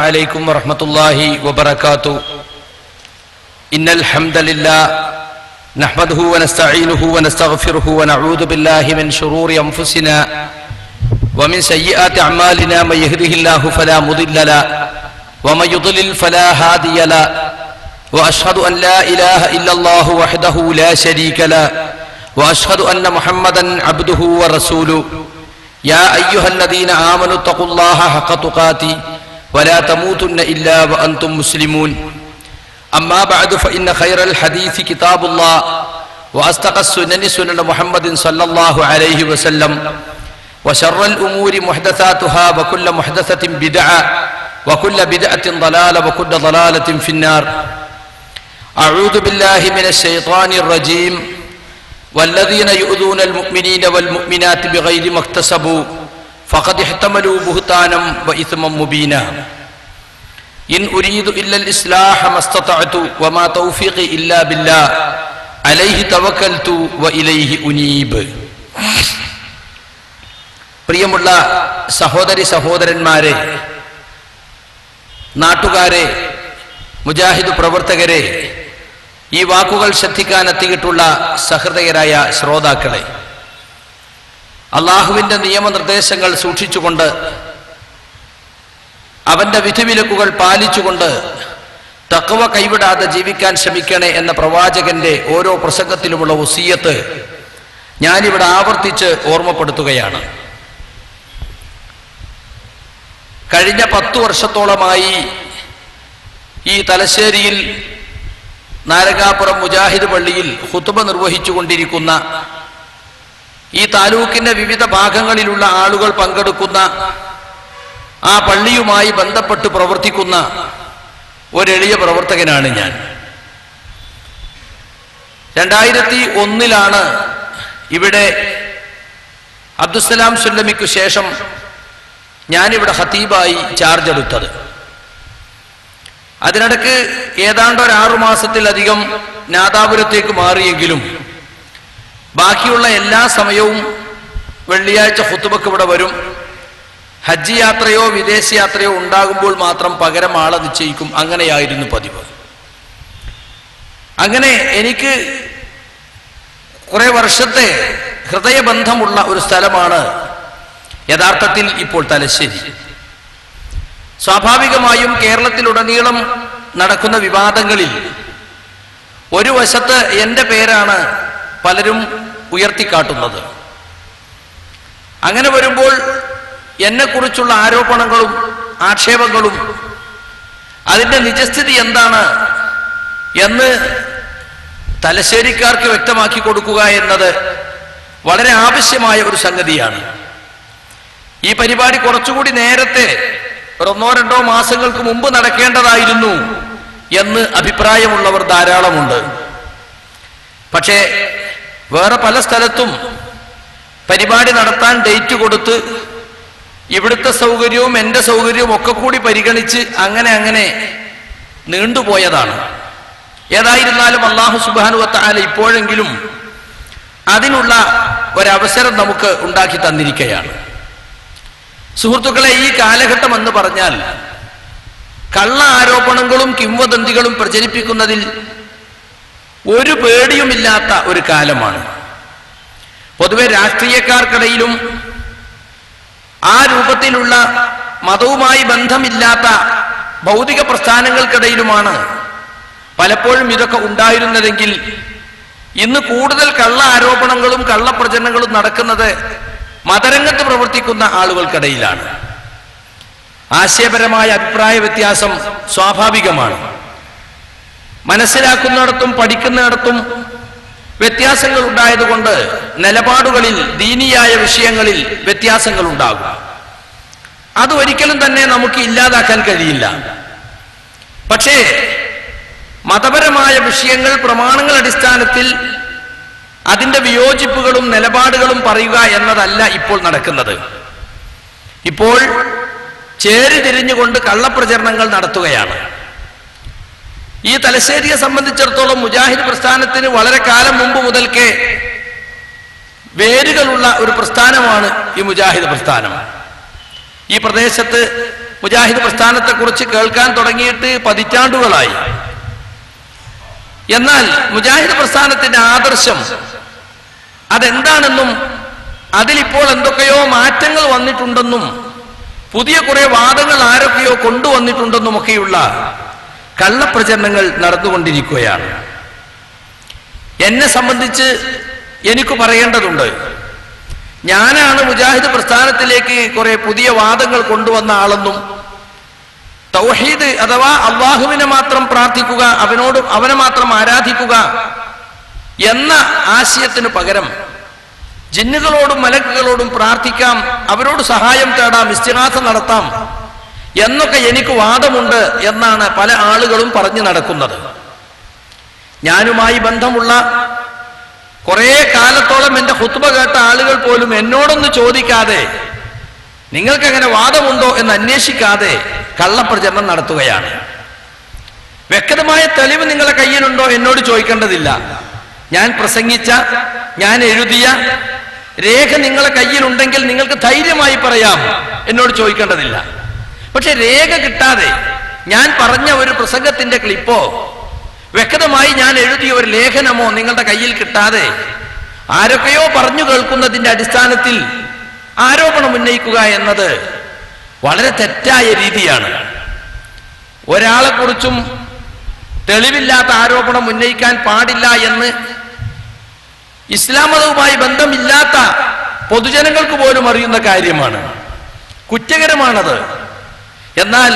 عليكم ورحمة الله وبركاته. إن الحمد لله نحمده ونستعينه ونستغفره ونعوذ بالله من شرور أنفسنا ومن سيئات أعمالنا. من يهده الله فلا مضل له ومن يضلل فلا هادي له وأشهد أن لا إله إلا الله وحده لا شريك له وأشهد أن محمدا عبده ورسوله. يا أيها الذين آمنوا اتقوا الله حق تقاته ولا تموتن إلا وأنتم مسلمون. أما بعد فإن خير الحديث كتاب الله وأصدق السنن سنن محمد صلى الله عليه وسلم وشر الأمور محدثاتها وكل محدثة بدعة وكل بدعة ضلالة وكل ضلالة في النار. أعوذ بالله من الشيطان الرجيم. والذين يؤذون المؤمنين والمؤمنات بغير ما اكتسبوا فقد احتملوا بهتانا وإثما مبينا. إن أريد إلا الإصلاح ما استطعت وما توفيقي إلا بالله عليه توكلت وإليه أنيب. പ്രിയമുള്ള സഹോദരി സഹോദരന്മാരെ, നാട്ടുകാരെ, മുജാഹിദ് പ്രവർത്തകരെ, ഈ വാക്കുകൾ ശ്രദ്ധിക്കാൻ എത്തിയിട്ടുള്ള സഹൃദയരായ ശ്രോതാക്കളെ, അള്ളാഹുവിന്റെ നിയമനിർദ്ദേശങ്ങൾ സൂക്ഷിച്ചുകൊണ്ട് അവന്റെ വിധിവിലക്കുകൾ പാലിച്ചുകൊണ്ട് തഖ്വ കൈവിടാതെ ജീവിക്കാൻ ശ്രമിക്കണേ എന്ന പ്രവാചകന്റെ ഓരോ പ്രസംഗത്തിലുമുള്ള വസിയ്യത്ത് ഞാനിവിടെ ആവർത്തിച്ച് ഓർമ്മപ്പെടുത്തുകയാണ്. കഴിഞ്ഞ 10 വർഷത്തോളമായി ഈ തലശ്ശേരിയിൽ നാരകാപുരം മുജാഹിദ് പള്ളിയിൽ ഖുതുബ നിർവഹിച്ചുകൊണ്ടിരിക്കുന്ന, ഈ താലൂക്കിന്റെ വിവിധ ഭാഗങ്ങളിലുള്ള ആളുകൾ പങ്കെടുക്കുന്ന, ആ പള്ളിയുമായി ബന്ധപ്പെട്ട് പ്രവർത്തിക്കുന്ന ഒരെളിയ പ്രവർത്തകനാണ് ഞാൻ. 2001 ഇവിടെ അബ്ദുസ്സലാം സുല്ലമിക്കു ശേഷം ഞാനിവിടെ ഖതീബായി ചാർജ് എടുത്തത്. അതിനിടക്ക് ഏതാണ്ട് ഒരു 6 മാസത്തിലധികം നാദാപുരത്തേക്ക് മാറിയെങ്കിലും ബാക്കിയുള്ള എല്ലാ സമയവും വെള്ളിയാഴ്ച ഖുതുബക്ക് ഇവിടെ വരും. ഹജ്ജ് യാത്രയോ വിദേശ യാത്രയോ ഉണ്ടാകുമ്പോൾ മാത്രം പകരം ആളെ നിശ്ചയിക്കും. അങ്ങനെയായിരുന്നു പതിവ്. അങ്ങനെ എനിക്ക് കുറെ വർഷത്തെ ഹൃദയബന്ധമുള്ള ഒരു സ്ഥലമാണ് യഥാർത്ഥത്തിൽ ഇപ്പോൾ തലശ്ശേരി. സ്വാഭാവികമായും കേരളത്തിലുടനീളം നടക്കുന്ന വിവാദങ്ങളിൽ ഒരു വശത്ത് എൻ്റെ പേരാണ് പലരും ഉയർത്തിക്കാട്ടുന്നത്. അങ്ങനെ വരുമ്പോൾ എന്നെക്കുറിച്ചുള്ള ആരോപണങ്ങളും ആക്ഷേപങ്ങളും അതിൻ്റെ നിജസ്ഥിതി എന്താണ് എന്ന് തലശ്ശേരിക്കാർക്ക് വ്യക്തമാക്കി കൊടുക്കുക എന്നത് വളരെ ആവശ്യമായ ഒരു സംഗതിയാണ്. ഈ പരിപാടി കുറച്ചുകൂടി നേരത്തെ 1-2 മാസങ്ങൾക്ക് മുമ്പ് നടക്കേണ്ടതായിരുന്നു എന്ന് അഭിപ്രായമുള്ളവർ ധാരാളമുണ്ട്. പക്ഷേ വേറെ പല സ്ഥലത്തും പരിപാടി നടത്താൻ ഡേറ്റ് കൊടുത്ത് ഇവിടുത്തെ സൗകര്യവും എൻ്റെ സൗകര്യവും ഒക്കെ കൂടി പരിഗണിച്ച് അങ്ങനെ നീണ്ടുപോയതാണ്. ഏതായിരുന്നാലും അല്ലാഹു സുബ്ഹാനഹു വ തആല ഇപ്പോഴെങ്കിലും അതിനുള്ള ഒരവസരം നമുക്ക് ഉണ്ടാക്കി തന്നിരിക്കുകയാണ്. സുഹൃത്തുക്കളെ, ഈ കാലഘട്ടം എന്ന് പറഞ്ഞാൽ കള്ള ആരോപണങ്ങളും കിംവദന്തികളും പ്രചരിപ്പിക്കുന്നതിൽ ഒരു പേടിയുമില്ലാത്ത ഒരു കാലമാണ്. പൊതുവെ രാഷ്ട്രീയക്കാർക്കിടയിലും ആ രൂപത്തിലുള്ള മതവുമായി ബന്ധമില്ലാത്ത ഭൗതിക പ്രസ്ഥാനങ്ങൾക്കിടയിലുമാണ് പലപ്പോഴും ഇതൊക്കെ ഉണ്ടായിരുന്നതെങ്കിൽ ഇന്ന് കൂടുതൽ കള്ള ആരോപണങ്ങളും കള്ളപ്രചരണങ്ങളും നടക്കുന്നത് മതരംഗത്ത് പ്രവർത്തിക്കുന്ന ആളുകൾക്കിടയിലാണ്. ആശയപരമായ അഭിപ്രായ വ്യത്യാസം സ്വാഭാവികമാണ്. മനസ്സിലാക്കുന്നിടത്തും പഠിക്കുന്നിടത്തും വ്യത്യാസങ്ങൾ ഉണ്ടായതുകൊണ്ട് നിലപാടുകളിൽ, ദീനിയായ വിഷയങ്ങളിൽ വ്യത്യാസങ്ങൾ ഉണ്ടാകും. അത് ഒരിക്കലും തന്നെ നമുക്ക് ഇല്ലാതാക്കാൻ കഴിയില്ല. പക്ഷേ മതപരമായ വിഷയങ്ങൾ പ്രമാണങ്ങൾ അടിസ്ഥാനത്തിൽ അതിൻ്റെ വിയോജിപ്പുകളും നിലപാടുകളും പറയുക എന്നതല്ല ഇപ്പോൾ നടക്കുന്നത്. ഇപ്പോൾ ചേരി തിരിഞ്ഞുകൊണ്ട് കള്ളപ്രചരണങ്ങൾ നടത്തുകയാണ്. ഈ തലശ്ശേരിയെ സംബന്ധിച്ചിടത്തോളം മുജാഹിദ് പ്രസ്ഥാനത്തിന് വളരെ കാലം മുമ്പ് മുതൽക്കേ വേരുകളുള്ള ഒരു പ്രസ്ഥാനമാണ് ഈ മുജാഹിദ് പ്രസ്ഥാനം. ഈ പ്രദേശത്ത് മുജാഹിദ് പ്രസ്ഥാനത്തെക്കുറിച്ച് കേൾക്കാൻ തുടങ്ങിയിട്ട് പതിറ്റാണ്ടുകളായി. എന്നാൽ മുജാഹിദ് പ്രസ്ഥാനത്തിന്റെ ആദർശം അതെന്താണെന്നും അതിലിപ്പോൾ എന്തൊക്കെയോ മാറ്റങ്ങൾ വന്നിട്ടുണ്ടെന്നും പുതിയ കുറെ വാദങ്ങൾ ആരൊക്കെയോ കൊണ്ടുവന്നിട്ടുണ്ടെന്നുമൊക്കെയുള്ള കള്ളപ്രചരണങ്ങൾ നടന്നുകൊണ്ടിരിക്കുകയാണ്. എന്നെ സംബന്ധിച്ച് എനിക്ക് പറയേണ്ടതുണ്ട്. ഞാനാണ് മുജാഹിദ് പ്രസ്ഥാനത്തിലേക്ക് കുറെ പുതിയ വാദങ്ങൾ കൊണ്ടുവന്ന ആളെന്നും തൗഹീദ് അഥവാ അള്ളാഹുവിനെ മാത്രം പ്രാർത്ഥിക്കുക, അവനെ മാത്രം ആരാധിക്കുക എന്ന ആശയത്തിനു പകരം ജിന്നുകളോടും മലക്കുകളോടും പ്രാർത്ഥിക്കാം, അവരോട് സഹായം തേടാം, ഇസ്തിഗാസ നടത്താം എന്നൊക്കെ എനിക്ക് വാദമുണ്ട് എന്നാണ് പല ആളുകളും പറഞ്ഞു നടക്കുന്നത്. ഞാനുമായി ബന്ധമുള്ള കുറെ കാലത്തോളം എന്റെ ഖുത്ബ കേട്ട ആളുകൾ പോലും എന്നോടൊന്ന് ചോദിക്കാതെ, നിങ്ങൾക്ക് അങ്ങനെ വാദമുണ്ടോ എന്ന് അന്വേഷിക്കാതെ കള്ളപ്രചരണം നടത്തുകയാണ്. വ്യക്തമായ തെളിവ് നിങ്ങളുടെ കയ്യിലുണ്ടോ എന്നോട് ചോദിക്കേണ്ടതില്ല. ഞാൻ പ്രസംഗിച്ച, ഞാൻ എഴുതിയ രേഖ നിങ്ങളുടെ കയ്യിലുണ്ടെങ്കിൽ നിങ്ങൾക്ക് ധൈര്യമായി പറയാം, എന്നോട് ചോദിക്കേണ്ടതില്ല. പക്ഷെ രേഖ കിട്ടാതെ ഞാൻ പറഞ്ഞ ഒരു പ്രസംഗത്തിന്റെ ക്ലിപ്പോ വ്യക്തമായി ഞാൻ എഴുതിയ ഒരു ലേഖനമോ നിങ്ങളുടെ കയ്യിൽ കിട്ടാതെ ആരൊക്കെയോ പറഞ്ഞു കേൾക്കുന്നതിന്റെ അടിസ്ഥാനത്തിൽ ആരോപണം ഉന്നയിക്കുക എന്നത് വളരെ തെറ്റായ രീതിയാണ്. ഒരാളെ കുറിച്ചും തെളിവില്ലാത്ത ആരോപണം ഉന്നയിക്കാൻ പാടില്ല എന്ന് ഇസ്ലാം മതവുമായി ബന്ധമില്ലാത്ത പൊതുജനങ്ങൾക്ക് പോലും അറിയുന്ന കാര്യമാണ്. കുറ്റകരമാണത്. എന്നാൽ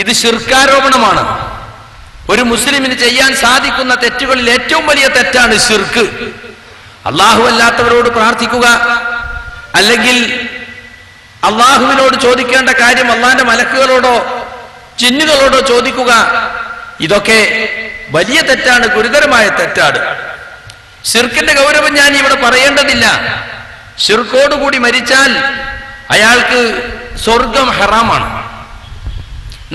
ഇത് ശിർക്കാരോപണമാണ്. ഒരു മുസ്ലിമിന് ചെയ്യാൻ സാധിക്കുന്ന തെറ്റുകളിൽ ഏറ്റവും വലിയ തെറ്റാണ് ശിർക്ക്. അള്ളാഹു അല്ലാത്തവരോട് പ്രാർത്ഥിക്കുക, അല്ലെങ്കിൽ അള്ളാഹുവിനോട് ചോദിക്കേണ്ട കാര്യം അള്ളാന്റെ മലക്കുകളോടോ ജിന്നുകളോടോ ചോദിക്കുക, ഇതൊക്കെ വലിയ തെറ്റാണ്, ഗുരുതരമായ തെറ്റാണ്. ശിർക്കിന്റെ ഗൗരവം ഞാൻ ഇവിടെ പറയേണ്ടതില്ല. ശിർക്കോടുകൂടി മരിച്ചാൽ അയാൾക്ക് സ്വർഗം ഹറാമാണ്,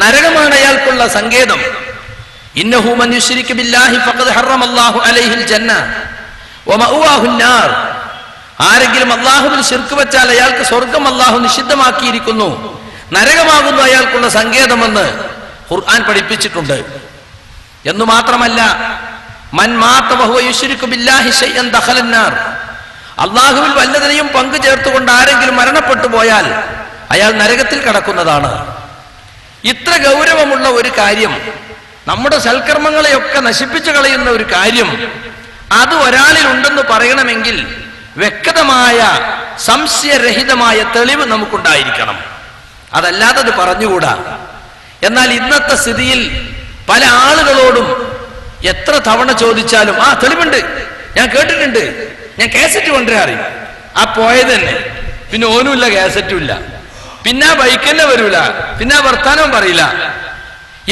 നരകമാണ് അയാൾക്കുള്ള സങ്കേതം. ഇന്നഹു മൻ യുശ്രിക് ബില്ലാഹി ഫഖദ് ഹറമല്ലാഹു അലൈഹിൽ ജന്ന വമഅവാഹുൻ നാർ. ആരെങ്കിലും അല്ലാഹുവിൽ ശിർക്ക് വെച്ചാൽ അയാൾക്ക് സ്വർഗം അല്ലാഹു നിഷിദ്ധമാക്കിയിരിക്കുന്നു, നരകമാകുന്നു അയാൾക്കുള്ള സങ്കേതമെന്ന് ഖുർആൻ പഠിപ്പിച്ചിട്ടുണ്ട്. എന്നു മാത്രമല്ല, മൻ മാത വഹുവ യുശ്രികു ബില്ലാഹി ശൈഅൻ ദഖലൻ നാർ. അല്ലാഹുവിൽ വല്ലതിനെയും പങ്കു ചേർത്തുകൊണ്ട് ആരെങ്കിലും മരണപ്പെട്ടു പോയാൽ അയാൾ നരകത്തിൽ കടക്കുന്നതാണ്. ഇത്ര ഗൗരവമുള്ള ഒരു കാര്യം, നമ്മുടെ സൽക്കർമ്മങ്ങളെയൊക്കെ നശിപ്പിച്ചു കളയുന്ന ഒരു കാര്യം, അത് ഒരാളിൽ ഉണ്ടെന്ന് പറയണമെങ്കിൽ വ്യക്തമായ സംശയരഹിതമായ തെളിവ് നമുക്കുണ്ടായിരിക്കണം. അതല്ലാതെ അത് പറഞ്ഞുകൂടാ. എന്നാൽ ഇന്നത്തെ സ്ഥിതിയിൽ പല ആളുകളോടും എത്ര തവണ ചോദിച്ചാലും ആ തെളിവുണ്ട്, ഞാൻ കേട്ടിട്ടുണ്ട്, ഞാൻ കാസറ്റ് കൊണ്ടുവരാറി, ആ പോയത് തന്നെ, പിന്നെ ഓനുമില്ല കാസറ്റും ഇല്ല, പിന്നെ ബൈക്കന്നെ വരൂല, പിന്നെ വർത്താനവും പറയില്ല.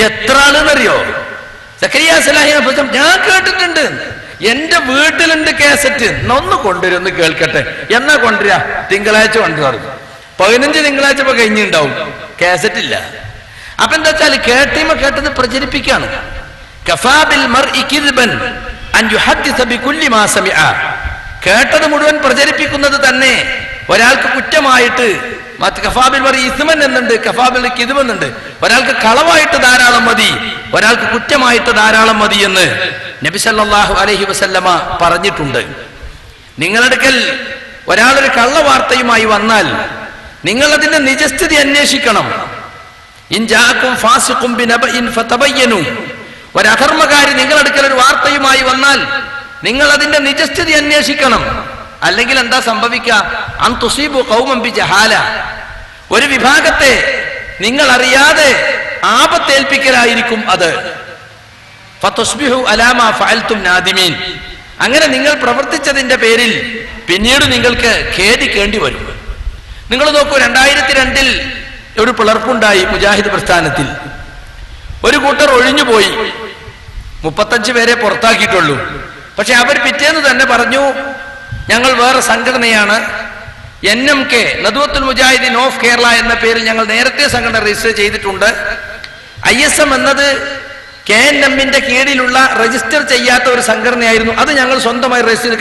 എത്ര ആളെന്നറിയോ? സക്കരിയ സലാഹിയെ കുറിച്ച് ഞാൻ കേട്ടിട്ടുണ്ട്, എന്റെ വീട്ടിലുണ്ട് കാസറ്റ്, ഒന്ന് കൊണ്ടുവരും, ഒന്ന് കേൾക്കട്ടെ. എന്നാ കൊണ്ടുവരാ? തിങ്കളാഴ്ച കൊണ്ടുവരും. 15 തിങ്കളാഴ്ച ഇപ്പൊ കഴിഞ്ഞിട്ടുണ്ടാവും, കാസറ്റ് ഇല്ല. അപ്പൊ എന്താ വെച്ചാൽ കേട്ടീമ കേട്ടത് പ്രചരിപ്പിക്കാണ്. കേട്ടത് മുഴുവൻ പ്രചരിപ്പിക്കുന്നത് തന്നെ ഒരാൾക്ക് കുറ്റമായിട്ട്, കഫാബിൽ ഇസ്മൻ എന്നുണ്ട്, കഫാബിൽ കിതുമെന്നുണ്ട്. ഒരാൾക്ക് കളവായിട്ട് ധാരാളം മതി, ഒരാൾക്ക് കുറ്റമായിട്ട് ധാരാളം മതി എന്ന് നബി സല്ലല്ലാഹു അലൈഹി വസല്ലമ പറഞ്ഞിട്ടുണ്ട്. നിങ്ങളടുക്കൽ ഒരാളൊരു കള്ളവാർത്തയുമായി വന്നാൽ നിങ്ങൾ അതിന്റെ നിജസ്ഥിതി അന്വേഷിക്കണം. ഇൻ ജാഅകും ഫാസിഖും ബിനബഇൻ ഫതബയ്യനു. ഒരധർമ്മകാരി നിങ്ങളടുക്കൽ ഒരു വാർത്തയുമായി വന്നാൽ നിങ്ങൾ അതിന്റെ നിജസ്ഥിതി അന്വേഷിക്കണം. അല്ലെങ്കിൽ എന്താ സംഭവിക്കുക? അൻ തുസീബു ഖൗമൻ ബിജഹാല. ഒരു വിഭാഗത്തെ നിങ്ങൾ അറിയാതെ ആപത്തേൽപ്പിക്കലായിരിക്കും അത്. ഫതുസ്ബിഹു അലാ മാ ഫഅൽതും നാദിമീൻ. അങ്ങനെ നിങ്ങൾ പ്രവർത്തിച്ചതിന്റെ പേരിൽ പിന്നീട് നിങ്ങൾക്ക് ഖേദിക്കേണ്ടി വരും. നിങ്ങൾ നോക്കൂ, 2002 ഒരു പിളർപ്പുണ്ടായി മുജാഹിദ് പ്രസ്ഥാനത്തിൽ. ഒരു കൂട്ടർ ഒഴിഞ്ഞുപോയി, 35 പേരെ പുറത്താക്കിയിട്ടുള്ളൂ. പക്ഷെ അവർ പിറ്റേന്ന് തന്നെ പറഞ്ഞു, ഞങ്ങൾ വേറെ സംഘടനയാണ്, NMK, Nadwathul Mujahideen of Kerala എന്ന പേരിൽ ഞങ്ങൾ നേരത്തെ സംഘടന രജിസ്റ്റർ ചെയ്തിട്ടുണ്ട്. ISM എന്നത് KNMന്റെ കീഴിലുള്ള രജിസ്റ്റർ ചെയ്യാത്ത ഒരു സംഘടനയായിരുന്നു. അത് ഞങ്ങൾ സ്വന്തമായി രജിസ്റ്റർ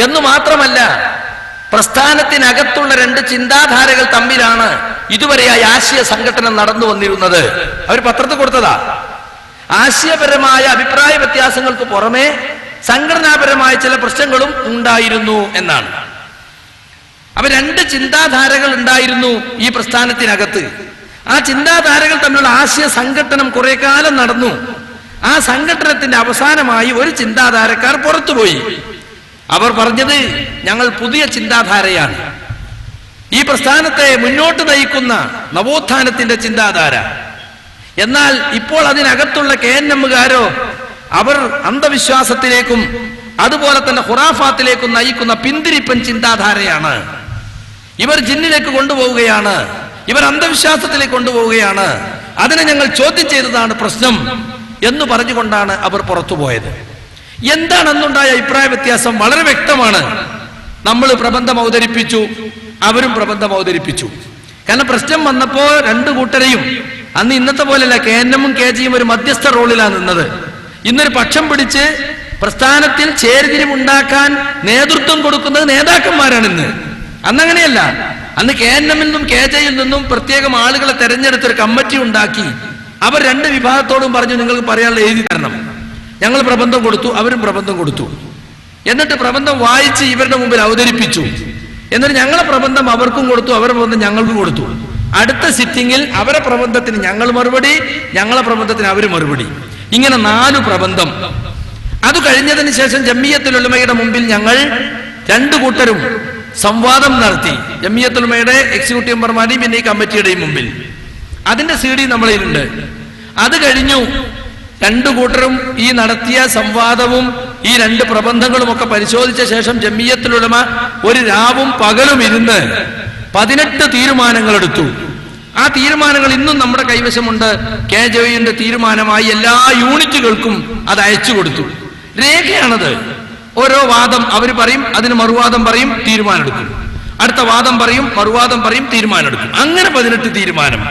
എന്നു മാത്രമല്ല, പ്രസ്ഥാനത്തിനകത്തുള്ള രണ്ട് ചിന്താധാരകൾ തമ്മിലാണ് ഇതുവരെയായി ആശയ സംഘടന നടന്നു വന്നിരുന്നത്. അവർ പത്രത്തിൽ കൊടുത്തതാ. ആശയപരമായ അഭിപ്രായ വ്യത്യാസങ്ങൾക്ക് പുറമെ സംഘടനാപരമായ ചില പ്രശ്നങ്ങളും ഉണ്ടായിരുന്നു എന്നാണ്. അവ രണ്ട് ചിന്താധാരകൾ ഉണ്ടായിരുന്നു ഈ പ്രസ്ഥാനത്തിനകത്ത്. ആ ചിന്താധാരകൾ തമ്മിലുള്ള ആശയ സംഘട്ടനം കുറെ കാലം നടന്നു. ആ സംഘട്ടനത്തിന്റെ അവസാനമായി ഒരു ചിന്താധാരക്കാർ പുറത്തുപോയി. അവർ പറഞ്ഞത്, ഞങ്ങൾ പുതിയ ചിന്താധാരയാണ്, ഈ പ്രസ്ഥാനത്തെ മുന്നോട്ട് നയിക്കുന്ന നവോത്ഥാനത്തിന്റെ ചിന്താധാര. എന്നാൽ ഇപ്പോൾ അതിനകത്തുള്ള KNMകാരോ അവർ അന്ധവിശ്വാസത്തിലേക്കും അതുപോലെ തന്നെ ഖുറാഫാത്തിലേക്കും നയിക്കുന്ന പിന്തിരിപ്പൻ ചിന്താധാരയാണ്. ഇവർ ജിന്നിലേക്ക് കൊണ്ടുപോവുകയാണ്, ഇവർ അന്ധവിശ്വാസത്തിലേക്ക് കൊണ്ടുപോവുകയാണ്, അതിനെ ഞങ്ങൾ ചോദ്യം ചെയ്തതാണ് പ്രശ്നം എന്ന് പറഞ്ഞുകൊണ്ടാണ് അവർ പുറത്തുപോയത്. എന്താണെന്നുണ്ടായ അഭിപ്രായ വ്യത്യാസം വളരെ വ്യക്തമാണ്. നമ്മൾ പ്രബന്ധം അവതരിപ്പിച്ചു, അവരും പ്രബന്ധം അവതരിപ്പിച്ചു. കാരണം പ്രശ്നം വന്നപ്പോ രണ്ടു കൂട്ടരെയും അന്ന് ഇന്നത്തെ പോലെയല്ല, KNMും KGയും ഒരു മധ്യസ്ഥ റോളിലാണ് നിന്നത്. ഇന്നൊരു പക്ഷം പിടിച്ച് പ്രസ്ഥാനത്തിൽ ചേരിതിരിവുണ്ടാക്കാൻ നേതൃത്വം കൊടുക്കുന്നത് നേതാക്കന്മാരാണ് ഇന്ന്. അന്നങ്ങനെയല്ല. അന്ന് KNMിൽ നിന്നും KGയിൽ നിന്നും പ്രത്യേകം ആളുകളെ തെരഞ്ഞെടുത്തൊരു കമ്മിറ്റി ഉണ്ടാക്കി അവർ രണ്ട് വിഭാഗത്തോടും പറഞ്ഞു, നിങ്ങൾക്ക് പറയാനുള്ള എഴുതി തരണം. ഞങ്ങൾ പ്രബന്ധം കൊടുത്തു, അവരും പ്രബന്ധം കൊടുത്തു. എന്നിട്ട് പ്രബന്ധം വായിച്ച് ഇവരുടെ മുമ്പിൽ അവതരിപ്പിച്ചു. എന്നിട്ട് ഞങ്ങളെ പ്രബന്ധം അവർക്കും കൊടുത്തു, അവരുടെ പ്രബന്ധം ഞങ്ങൾക്കും കൊടുത്തു. അടുത്ത സിറ്റിംഗിൽ അവരെ പ്രബന്ധത്തിന് ഞങ്ങൾ മറുപടി, ഞങ്ങളെ പ്രബന്ധത്തിന് അവർ മറുപടി. ഇങ്ങനെ 4 പ്രബന്ധം. അത് കഴിഞ്ഞതിന് ശേഷം ജമിയത്തുൽ ഉലമയുടെ മുമ്പിൽ ഞങ്ങൾ രണ്ടു കൂട്ടരും സംവാദം നടത്തി. ജമിയത്തുൽ ഉലമയുടെ എക്സിക്യൂട്ടീവ് മെമ്പർമാരുടെയും പിന്നെ ഈ കമ്മിറ്റിയുടെയും മുമ്പിൽ. അതിന്റെ CD നമ്മളിലുണ്ട്. അത് കഴിഞ്ഞു രണ്ടു കൂട്ടരും ഈ നടത്തിയ സംവാദവും ഈ 2 പ്രബന്ധങ്ങളും ഒക്കെ പരിശോധിച്ച ശേഷം ജമിയത്തുൽ ഉലമ ഒരു രാവും പകലും ഇരുന്ന് 18 തീരുമാനങ്ങൾ എടുത്തു. ആ തീരുമാനങ്ങൾ ഇന്നും നമ്മുടെ കൈവശമുണ്ട്. KJയുടെ തീരുമാനമായി എല്ലാ യൂണിറ്റുകൾക്കും അത് അയച്ചു കൊടുത്തു. രേഖയാണത്. ഓരോ വാദം അവർ പറയും, അതിന് മറുവാദം പറയും, തീരുമാനം എടുക്കും. അടുത്ത വാദം പറയും, മറുവാദം പറയും, തീരുമാനം എടുക്കും. അങ്ങനെ 18 തീരുമാനം.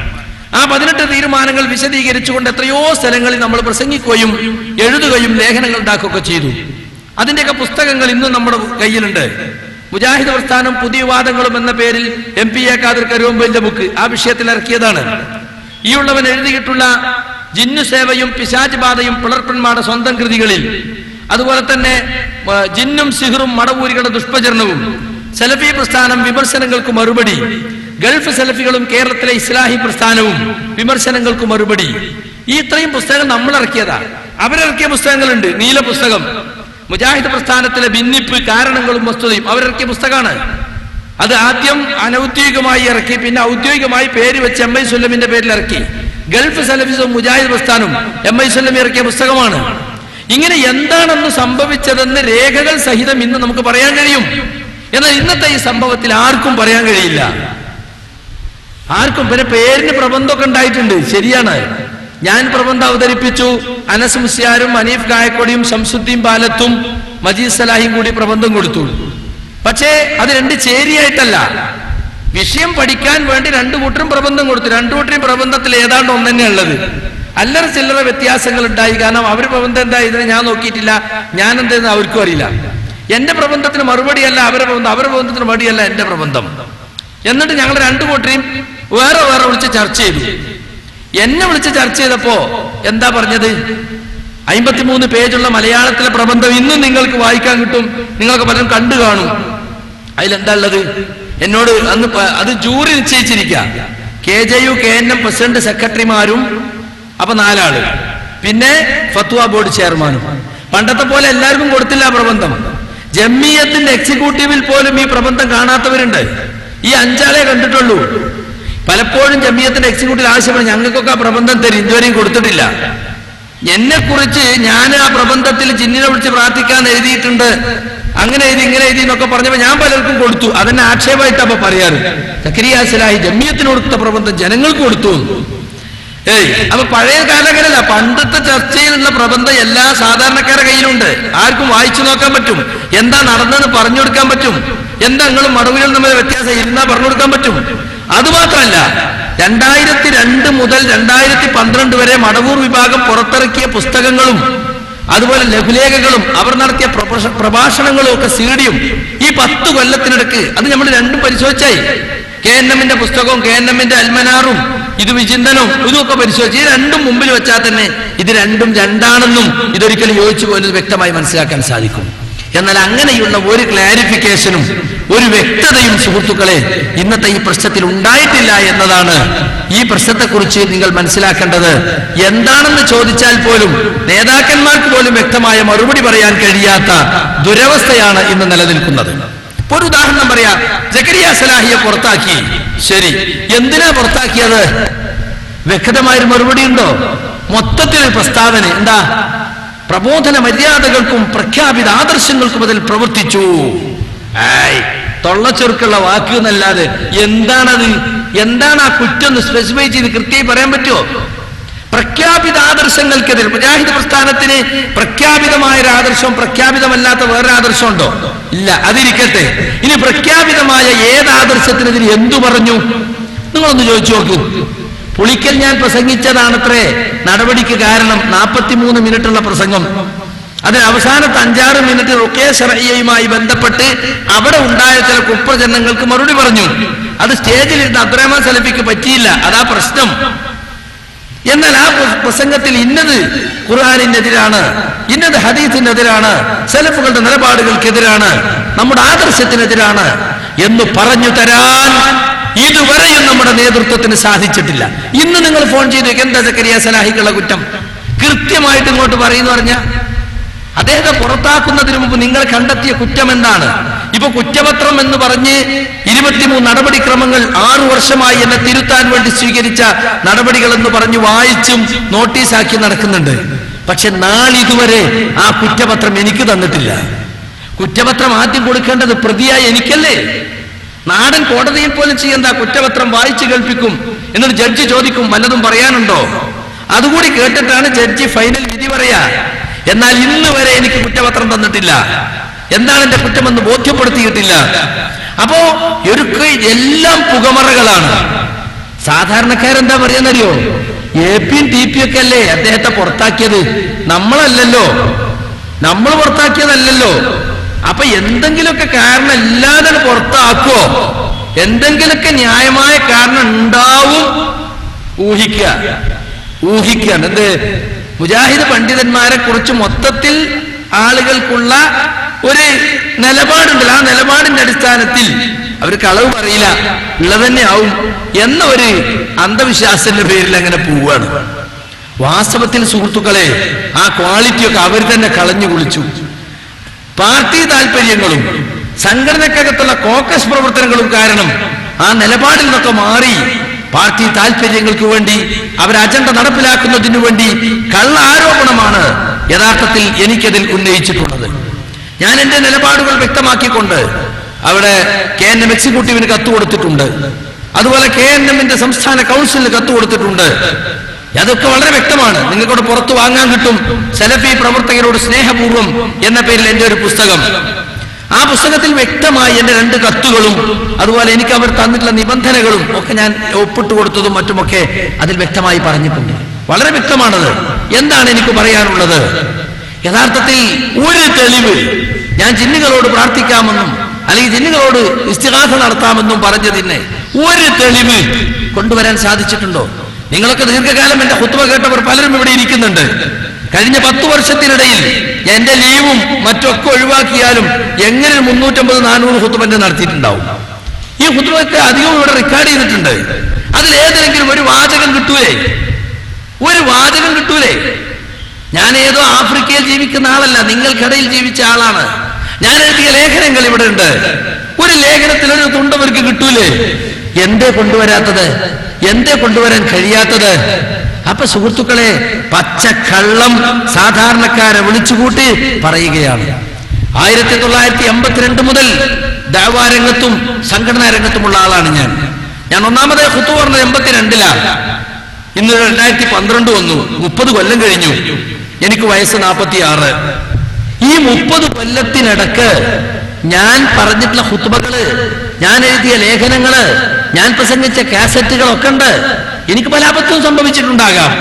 ആ 18 തീരുമാനങ്ങൾ വിശദീകരിച്ചുകൊണ്ട് എത്രയോ സ്ഥലങ്ങളിൽ നമ്മൾ പ്രസംഗിക്കുകയും എഴുതുകയും ലേഖനങ്ങൾ ഉണ്ടാക്കുകയൊക്കെ ചെയ്തു. അതിന്റെയൊക്കെ പുസ്തകങ്ങൾ ഇന്നും നമ്മുടെ കയ്യിലുണ്ട്. മുജാഹിദ് പ്രസ്ഥാനം പുതിയ വാദങ്ങളും എന്ന പേരിൽ MPA ഖാദിർ കരുവമ്പലിന്റെ ബുക്ക് ആ വിഷയത്തിൽ ഇറക്കിയതാണ്. ഈ ഉള്ളവൻ എഴുതിയിട്ടുള്ള ജിന്നു സേവയും പിശാച് ബാധയും പിളർപ്പന്മാരുടെ സ്വന്തം കൃതികളിൽ, അതുപോലെ തന്നെ ജിന്നും സിഹറും മടവൂരികളുടെ ദുഷ്പ്രചരണവും, സലഫി പ്രസ്ഥാനം വിമർശനങ്ങൾക്ക് മറുപടി, ഗൾഫ് സലഫികളും കേരളത്തിലെ ഇസ്ലാഹി പ്രസ്ഥാനവും വിമർശനങ്ങൾക്ക് മറുപടി, ഈ ഇത്രയും പുസ്തകങ്ങൾ നമ്മൾ ഇറക്കിയതാ. അവരിറക്കിയ പുസ്തകങ്ങളുണ്ട്. നീല പുസ്തകം, മുജാഹിദ് പ്രസ്ഥാനത്തിലെ ഭിന്നിപ്പ് കാരണങ്ങളും വസ്തുതയും അവരിറക്കിയ പുസ്തകമാണ്. അത് ആദ്യം അനൗദ്യോഗികമായി ഇറക്കി, പിന്നെ ഔദ്യോഗികമായി പേര് വെച്ച് MI സുല്ലമിന്റെ പേരിൽ ഇറക്കി. ഗൾഫ് സലഫിസും മുജാഹിദ് പ്രസ്ഥാനവും MI സുല്ലമി ഇറക്കിയ പുസ്തകമാണ്. ഇങ്ങനെ എന്താണെന്ന് സംഭവിച്ചതെന്ന് രേഖകൾ സഹിതം ഇന്ന് നമുക്ക് പറയാൻ കഴിയും. എന്നാൽ ഇന്നത്തെ ഈ സംഭവത്തിൽ ആർക്കും പറയാൻ കഴിയില്ല. ആർക്കും. പിന്നെ പേരിന് പ്രബന്ധമൊക്കെ ഉണ്ടായിട്ടുണ്ട്, ശരിയാണ്. ഞാൻ പ്രബന്ധം അവതരിപ്പിച്ചു. അനസ് മുസ്യാരും ഹനീഫ് ഗായക്കൊടിയും ശംസുദ്ദീൻ ബാലത്തും മജീദ് സലാഹിയും കൂടി പ്രബന്ധം കൊടുത്തു. പക്ഷേ അത് 2 ചേരിയായിട്ടല്ല. വിഷയം പഠിക്കാൻ വേണ്ടി 2 കൂട്ടരും പ്രബന്ധം കൊടുത്തു. 2 കൂട്ടരും പ്രബന്ധത്തിൽ ഏതാണ്ട് ഒന്ന് തന്നെ ഉള്ളത്. അല്ലറ ചില്ലറ വ്യത്യാസങ്ങൾ ഉണ്ടായി. കാരണം അവർ പ്രബന്ധം എന്താ ഇതിനെ ഞാൻ നോക്കിയിട്ടില്ല, ഞാൻ എന്തെന്ന് അവർക്കും അറിയില്ല. എന്റെ പ്രബന്ധത്തിന് മറുപടിയല്ല അവരുടെ പ്രബന്ധം, അവരുടെ പ്രബന്ധത്തിന് മറുപടിയല്ല എന്റെ പ്രബന്ധം. എന്നിട്ട് ഞങ്ങൾ 2 കൂട്ടരെയും വേറെ വേറെ വിളിച്ച് ചർച്ച ചെയ്തു. എന്നെ വിളിച്ച് ചർച്ച ചെയ്തപ്പോ എന്താ പറഞ്ഞത്? 53 പേജുള്ള മലയാളത്തിലെ പ്രബന്ധം ഇന്നും നിങ്ങൾക്ക് വായിക്കാൻ കിട്ടും, നിങ്ങൾക്ക് പലരും കണ്ടു കാണും. അതിലെന്താ ഉള്ളത്? എന്നോട് അന്ന് അത് ജൂറി നിശ്ചയിച്ചിരിക്കുക. KJU KNM പ്രസിഡന്റ് സെക്രട്ടറിമാരും, അപ്പൊ 4 ആള്, പിന്നെ ഫത്വ ബോർഡ് ചെയർമാനും. പണ്ടത്തെ പോലെ എല്ലാവർക്കും കൊടുത്തില്ല പ്രബന്ധം. ജമിയത്തിന്റെ എക്സിക്യൂട്ടീവിൽ പോലും ഈ പ്രബന്ധം കാണാത്തവരുണ്ട്. ഈ 5 ആളെ കണ്ടിട്ടുള്ളൂ. പലപ്പോഴും ജമിയത്തിന്റെ എക്സിക്യൂട്ടീവ് ആവശ്യമാണ്, ഞങ്ങൾക്കൊക്കെ ആ പ്രബന്ധം തരും, ഇതുവരെയും കൊടുത്തിട്ടില്ല. എന്നെ കുറിച്ച് ഞാൻ ആ പ്രബന്ധത്തിൽ ജിന്നിനെ വിളിച്ച് പ്രാർത്ഥിക്കാൻ എഴുതിയിട്ടുണ്ട്, അങ്ങനെ എഴുതി ഇങ്ങനെ എഴുതി എന്നൊക്കെ പറഞ്ഞപ്പോ ഞാൻ പലർക്കും കൊടുത്തു. അതെന്നെ ആക്ഷേപമായിട്ട് അപ്പൊ പറയാറ്. സക്കരിയ സലാഹി ജമിയത്തിന് കൊടുത്ത പ്രബന്ധം ജനങ്ങൾക്ക് കൊടുത്തു. അപ്പൊ പഴയ കാലങ്ങളിലല്ല, പണ്ടത്തെ ചർച്ചയിലുള്ള പ്രബന്ധം എല്ലാ സാധാരണക്കാരുടെ കയ്യിലുണ്ട്. ആർക്കും വായിച്ചു നോക്കാൻ പറ്റും. എന്താ നടന്നെന്ന് പറഞ്ഞു കൊടുക്കാൻ പറ്റും. എന്താ നിങ്ങളും മടവുകളും തമ്മിൽ വ്യത്യാസം ഇരുന്നാ പറഞ്ഞു കൊടുക്കാൻ പറ്റും. അതുമാത്രമല്ല, 2002 മുതൽ 2012 വരെ മടവൂർ വിഭാഗം പുറത്തിറക്കിയ പുസ്തകങ്ങളും അതുപോലെ ലഘുലേഖകളും അവർ നടത്തിയ പ്രഭാഷണങ്ങളും ഒക്കെ സീഡിയും ഈ 10 കൊല്ലത്തിനിടക്ക് അത് നമ്മൾ രണ്ടും പരിശോധിച്ചായി. KNMന്റെ പുസ്തകവും KNMന്റെ അൽമനാറും ഇത് വിചിന്തനവും ഇതൊക്കെ പരിശോധിച്ച് ഈ രണ്ടും മുമ്പിൽ വെച്ചാൽ തന്നെ ഇത് രണ്ടും രണ്ടാണെന്നും ഇതൊരിക്കലും യോജിച്ചു പോകുന്നത് വ്യക്തമായി മനസ്സിലാക്കാൻ സാധിക്കും. എന്നാൽ അങ്ങനെയുള്ള ഒരു ക്ലാരിഫിക്കേഷനും ഒരു വ്യക്തതയും സുഹൃത്തുക്കളെ ഇന്നത്തെ ഈ പ്രശ്നത്തിൽ ഉണ്ടായിട്ടില്ല എന്നതാണ് ഈ പ്രശ്നത്തെക്കുറിച്ച് നിങ്ങൾ മനസ്സിലാക്കേണ്ടത്. എന്താണെന്ന് ചോദിച്ചാൽ പോലും നേതാക്കന്മാർക്ക് പോലും വ്യക്തമായ മറുപടി പറയാൻ കഴിയാത്ത ദുരവസ്ഥയാണ് ഇന്ന് നിലനിൽക്കുന്നത്. ഒരു ഉദാഹരണം പറയാ, സക്കരിയ സലാഹിയെ പുറത്താക്കി. ശരി, എന്തിനാ പുറത്താക്കിയത്? വ്യക്തമായൊരു മറുപടി ഉണ്ടോ? മൊത്തത്തിൽ പ്രസ്താവന എന്താ? പ്രബോധന മര്യാദകൾക്കും പ്രഖ്യാപിത ആദർശങ്ങൾക്കും അതിൽ പ്രവർത്തിച്ചു. തൊള്ളച്ചൊറുക്കുള്ള വാക്കുന്നല്ലാതെ എന്താണത്? എന്താണ് ആ കുറ്റം സ്പെസിഫൈ ചെയ്ത് കൃത്യമായി പറയാൻ പറ്റുമോ? പ്രഖ്യാപിത ആദർശങ്ങൾക്കെതിരെ മുജാഹിദ് പ്രസ്ഥാനത്തിന് പ്രഖ്യാപിതമായ ഒരു ആദർശവും പ്രഖ്യാപിതമല്ലാത്ത വേറൊരു ആദർശം ഉണ്ടോ? ഇല്ല. അതിരിക്കട്ടെ, ഇനി പ്രഖ്യാപിതമായ ഏത് ആദർശത്തിനെതിരെ എന്തു പറഞ്ഞു? നിങ്ങളൊന്ന് ചോദിച്ചു നോക്കൂ. പുളിക്കൽ ഞാൻ പ്രസംഗിച്ചതാണത്രേ നടപടിക്ക് കാരണം. 43 മിനിറ്റുള്ള പ്രസംഗം, അതിന് അവസാനത്തെ 5-6 മിനിറ്റ് റുഖ്യ ശർഈയുമായി ബന്ധപ്പെട്ട് അവിടെ ഉണ്ടായ ചില കുപ്രചരണങ്ങൾക്ക് മറുപടി പറഞ്ഞു. അത് സ്റ്റേജിലിരുന്ന് അബ്ദുറഹ്മാൻ സലഫിക്ക് പറ്റിയില്ല, അതാ പ്രശ്നം. എന്നാൽ ആ പ്രസംഗത്തിൽ ഇന്നത് ഖുർആനിനെതിരാണ്, ഇന്നത് ഹദീസിനെതിരാണ്, സലഫുകളുടെ നിലപാടുകൾക്കെതിരാണ്, നമ്മുടെ ആദർശത്തിനെതിരാണ് എന്ന് പറഞ്ഞു തരാൻ ഇതുവരെയും നമ്മുടെ നേതൃത്വത്തിന് സാധിച്ചിട്ടില്ല. ഇന്ന് നിങ്ങൾ ഫോൺ ചെയ്തു എന്താ സക്കരിയ സലാഹിക്കുള്ള കുറ്റം കൃത്യമായിട്ട് ഇങ്ങോട്ട് പറയുന്നു പറഞ്ഞ അദ്ദേഹത്തെ പുറത്താക്കുന്നതിന് മുമ്പ് നിങ്ങൾ കണ്ടെത്തിയ കുറ്റം എന്താണ്? ഇപ്പൊ കുറ്റപത്രം എന്ന് പറഞ്ഞ് 23 നടപടിക്രമങ്ങൾ 6 വർഷമായി എന്നെ തിരുത്താൻ വേണ്ടി സ്വീകരിച്ച നടപടികൾ എന്ന് പറഞ്ഞു വായിച്ചും നോട്ടീസാക്കി നടക്കുന്നുണ്ട്. പക്ഷെ നാളിതുവരെ ആ കുറ്റപത്രം എനിക്ക് തന്നിട്ടില്ല. കുറ്റപത്രം ആദ്യം കൊടുക്കേണ്ടത് പ്രതിയായ എനിക്കല്ലേ? നാടൻ കോടതിയിൽ പോലും ചെയ്യേണ്ട കുറ്റപത്രം വായിച്ചു കേൾപ്പിക്കും. എന്നിട്ട് ജഡ്ജി ചോദിക്കും വല്ലതും പറയാനുണ്ടോ? അതുകൂടി കേട്ടിട്ടാണ് ജഡ്ജി ഫൈനൽ വിധി പറയാ. എന്നാൽ ഇന്ന് വരെ എനിക്ക് കുറ്റപത്രം തന്നിട്ടില്ല. എന്താണ് എന്റെ കുറ്റമെന്ന് ബോധ്യപ്പെടുത്തിയിട്ടില്ല. അപ്പോ എല്ലാം പുകമറകളാണ്. സാധാരണക്കാരെന്താ പറയാന്നറിയോ? AP TP ഒക്കെ അല്ലേ അദ്ദേഹത്തെ പുറത്താക്കിയത്, നമ്മളല്ലല്ലോ, നമ്മൾ പുറത്താക്കിയതല്ലല്ലോ. അപ്പൊ എന്തെങ്കിലുമൊക്കെ കാരണം ഇല്ലാതെ പുറത്താക്കോ? എന്തെങ്കിലുമൊക്കെ ന്യായമായ കാരണം ഉണ്ടാവും. ഊഹിക്കുകയാണ്. എന്ത്? മുജാഹിദ് പണ്ഡിതന്മാരെ കുറിച്ച് മൊത്തത്തിൽ ആളുകൾക്കുള്ള ഒരു നിലപാടുണ്ടല്ലോ, ആ നിലപാടിന്റെ അടിസ്ഥാനത്തിൽ അവർ കളവ് പറയില്ല, ഉള്ളതന്നെ ആവും എന്ന ഒരു അന്ധവിശ്വാസത്തിന്റെ പേരിൽ അങ്ങനെ പോവുകയാണ്. വാസ്തവത്തിൽ സുഹൃത്തുക്കളെ ആ ക്വാളിറ്റിയൊക്കെ അവർ തന്നെ കളഞ്ഞു കുളിച്ചു. പാർട്ടി താല്പര്യങ്ങളും സംഘടനക്കകത്തുള്ള കോക്കസ് പ്രവർത്തനങ്ങളും കാരണം ആ നിലപാടിൽ നിന്നൊക്കെ മാറി പാർട്ടി താല്പര്യങ്ങൾക്ക് വേണ്ടി അവർ അജണ്ട നടപ്പിലാക്കുന്നതിനു വേണ്ടി കള്ള ആരോപണമാണ് യഥാർത്ഥത്തിൽ എനിക്കതിൽ ഉന്നയിച്ചിട്ടുള്ളത്. ഞാൻ എന്റെ നിലപാടുകൾ വ്യക്തമാക്കിക്കൊണ്ട് അവിടെ KNM എക്സിക്യൂട്ടീവിന് കത്ത് കൊടുത്തിട്ടുണ്ട്. അതുപോലെ KNMന്റെ സംസ്ഥാന കൗൺസിലിന് കത്ത് കൊടുത്തിട്ടുണ്ട്. അതൊക്കെ വളരെ വ്യക്തമാണ്. നിങ്ങൾക്കോട് പുറത്തു വാങ്ങാൻ കിട്ടും. സലഫി പ്രവർത്തകരോട് സ്നേഹപൂർവ്വം എന്ന പേരിൽ എന്റെ ഒരു പുസ്തകം. ആ പുസ്തകത്തിൽ വ്യക്തമായി എന്റെ 2 കത്തുകളും അതുപോലെ എനിക്ക് അവർ തന്നിട്ടുള്ള നിബന്ധനകളും ഒക്കെ ഞാൻ ഒപ്പിട്ട് കൊടുത്തതും മറ്റുമൊക്കെ അതിൽ വ്യക്തമായി പറഞ്ഞിട്ടുണ്ട്. വളരെ വ്യക്തമാണത്. എന്താണ് എനിക്ക് പറയാനുള്ളത്? യഥാർത്ഥത്തിൽ ഒരു തെളിവ് ഞാൻ ജിന്നുകളോട് പ്രാർത്ഥിക്കാമെന്നും അല്ലെങ്കിൽ ജിന്നുകളോട് ഇസ്തിഗാസ നടത്താമെന്നും പറഞ്ഞതിന് ഒരു തെളിവ് കൊണ്ടുവരാൻ സാധിച്ചിട്ടുണ്ടോ? നിങ്ങളൊക്കെ ദീർഘകാലം എന്റെ ഖുത്ബ കേട്ടവർ പലരും ഇവിടെ ഇരിക്കുന്നുണ്ട്. കഴിഞ്ഞ 10 വർഷത്തിനിടയിൽ എന്റെ ലീവും മറ്റൊക്കെ ഒഴിവാക്കിയാലും എങ്ങനെ 350-400 ഖുത്ബന്റെ നടത്തിയിട്ടുണ്ടാവും. ഈ ഖുത്ബയൊക്കെ അധികവും ഇവിടെ റെക്കോർഡ് ചെയ്തിട്ടുണ്ട്. അതിലേതെങ്കിലും ഒരു വാചകം കിട്ടൂലേ? ഒരു വാചകം കിട്ടൂലേ? ഞാൻ ഏതോ ആഫ്രിക്കയിൽ ജീവിക്കുന്ന ആളല്ല, നിങ്ങൾക്കിടയിൽ ജീവിച്ച ആളാണ്. ഞാൻ എഴുതിയ ലേഖനങ്ങൾ ഇവിടെ ഉണ്ട്. ഒരു ലേഖനത്തിൽ ഒരു തുണ്ടവർക്ക് കിട്ടൂലേ? എന്തേ കൊണ്ടുവരാത്തത്? എന്തേ കൊണ്ടുവരാൻ കഴിയാത്തത്? അപ്പൊ സുഹൃത്തുക്കളെ, പച്ചക്കള്ളം സാധാരണക്കാരെ വിളിച്ചുകൂട്ടി പറയുകയാണ്. 1982 മുതൽ ദഅവാ രംഗത്തും സംഘടനാ രംഗത്തുമുള്ള ആളാണ് ഞാൻ ഒന്നാമത് ഖുത്ബ പറഞ്ഞത് 82-ലാണ്. ഇന്ന് 2012 വന്നു. 30 കൊല്ലം കഴിഞ്ഞു. എനിക്ക് വയസ്സ് 46. ഈ 30 കൊല്ലത്തിനിടക്ക് ഞാൻ പറഞ്ഞിട്ടുള്ള ഖുത്ബകള്, ഞാൻ എഴുതിയ ലേഖനങ്ങള്, ഞാൻ പ്രസംഗിച്ച കാസറ്റുകളൊക്കെ ഉണ്ട്. എനിക്ക് പല അബദ്ധവും സംഭവിച്ചിട്ടുണ്ടാകാം.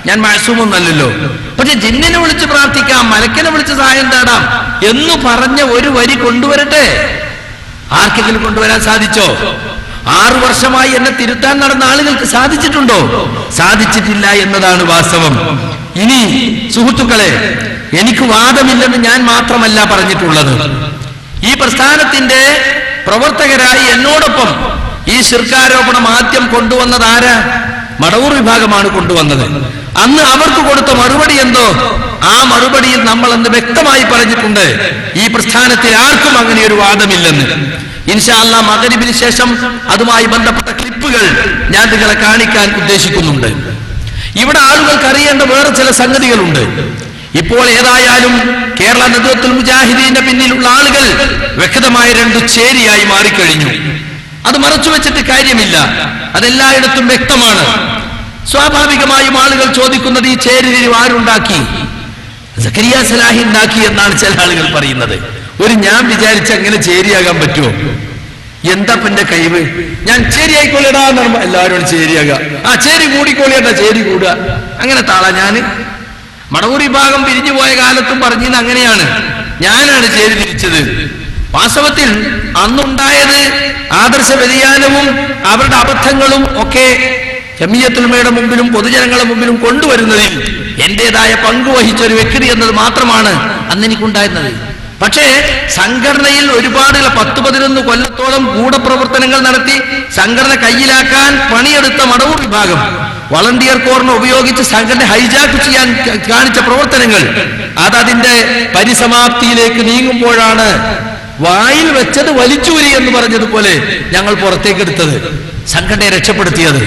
ഞാൻ മഅസൂമൊന്നല്ലല്ലോ. പക്ഷെ ജിന്നിനെ വിളിച്ച് പ്രാർത്ഥിക്കാം, മലക്കിനെ വിളിച്ച് സഹായം തേടാം എന്ന് പറഞ്ഞ ഒരു വരി കൊണ്ടുവരട്ടെ. ആർക്കെങ്കിലും കൊണ്ടുവരാൻ സാധിച്ചോ? 6 വർഷമായി എന്നെ തിരുത്താൻ നടന്ന ആളുകൾക്ക് സാധിച്ചിട്ടുണ്ടോ? സാധിച്ചിട്ടില്ല എന്നതാണ് വാസ്തവം. ഇനി സുഹൃത്തുക്കളെ, എനിക്ക് വാദമില്ലെന്ന് ഞാൻ മാത്രമല്ല പറഞ്ഞിട്ടുള്ളത്. ഈ പ്രസ്ഥാനത്തിന്റെ പ്രവർത്തകരായി എന്നോടൊപ്പം ഈ ശിർക്കാരോപണം ആദ്യം കൊണ്ടുവന്നത് ആരാ? മടവൂർ വിഭാഗമാണ് കൊണ്ടുവന്നത്. അന്ന് അവർക്ക് കൊടുത്ത മറുപടി എന്തോ, ആ മറുപടിയിൽ നമ്മൾ അന്ന് വ്യക്തമായി പറഞ്ഞിട്ടുണ്ട്, ഈ പ്രസ്ഥാനത്തിൽ ആർക്കും അങ്ങനെ ഒരു വാദമില്ലെന്ന്. ഇൻഷാ അല്ലാഹ് മഗ്‌രിബിന് ശേഷം അതുമായി ബന്ധപ്പെട്ട ക്ലിപ്പുകൾ ഞാൻ നിങ്ങളെ കാണിക്കാൻ ഉദ്ദേശിക്കുന്നുണ്ട്. ഇവിടെ ആളുകൾക്ക് അറിയേണ്ട വേറെ ചില സംഗതികളുണ്ട്. ഇപ്പോൾ ഏതായാലും കേരള നദ്വത്തുൽ മുജാഹിദീന്റെ പിന്നിലുള്ള ആളുകൾ വ്യക്തമായ 2 ചേരിയായി മാറിക്കഴിഞ്ഞു. അത് മറച്ചു വെച്ചിട്ട് കാര്യമില്ല, അതെല്ലായിടത്തും വ്യക്തമാണ്. സ്വാഭാവികമായും ആളുകൾ ചോദിക്കുന്നത്, ഈ ചേരിതിരിവ് ആരുണ്ടാക്കി? സക്കരിയ സലാഹി ഉണ്ടാക്കി എന്നാണ് ചില ആളുകൾ പറയുന്നത്. ഞാൻ വിചാരിച്ച അങ്ങനെ ചേരിയാകാൻ പറ്റുമോ? എന്താ എന്റെ കഴിവ്? ഞാൻ ചേരിയായിക്കൊള്ളിടാ എന്ന് എല്ലാവരും ചേരിയാകാം. ആ ചേരി കൂടിക്കൊള്ളിയണ്ട, ചേരി കൂടുക, അങ്ങനെ താളാ. ഞാൻ മടവൂർ വിഭാഗം പിരിഞ്ഞു പോയ കാലത്തും പറഞ്ഞത് അങ്ങനെയാണ്. ഞാനാണ് ചേരി തിരിച്ചത്. വാസ്തവത്തിൽ അന്നുണ്ടായത് ആദർശ വ്യതിയാനവും അവരുടെ അബദ്ധങ്ങളും ഒക്കെ ജമിയത്തുൽ ഉലമയുടെ മുമ്പിലും പൊതുജനങ്ങളുടെ മുമ്പിലും കൊണ്ടുവരുന്നതിൽ എന്റേതായ പങ്ക് വഹിച്ച ഒരു വ്യക്തി എന്നത് മാത്രമാണ് അന്ന് എനിക്കുണ്ടായിരുന്നത്. പക്ഷേ സംഘടനയിൽ ഒരുപാട് 10-11 കൊല്ലത്തോളം ഗൂഢപ്രവർത്തനങ്ങൾ നടത്തി സംഘടന കയ്യിലാക്കാൻ പണിയെടുത്ത മടവൂർ വിഭാഗം വളണ്ടിയർ കോറിനെ ഉപയോഗിച്ച് സംഘടന ഹൈജാക്ക് ചെയ്യാൻ കാണിച്ച പ്രവർത്തനങ്ങൾ അതതിന്റെ പരിസമാപ്തിയിലേക്ക് നീങ്ങുമ്പോഴാണ് വായിൽ വെച്ചത് വലിച്ചൂരി എന്ന് പറഞ്ഞതുപോലെ ഞങ്ങൾ പുറത്തേക്കെടുത്തത്, സംഘടനയെ രക്ഷപ്പെടുത്തിയത്.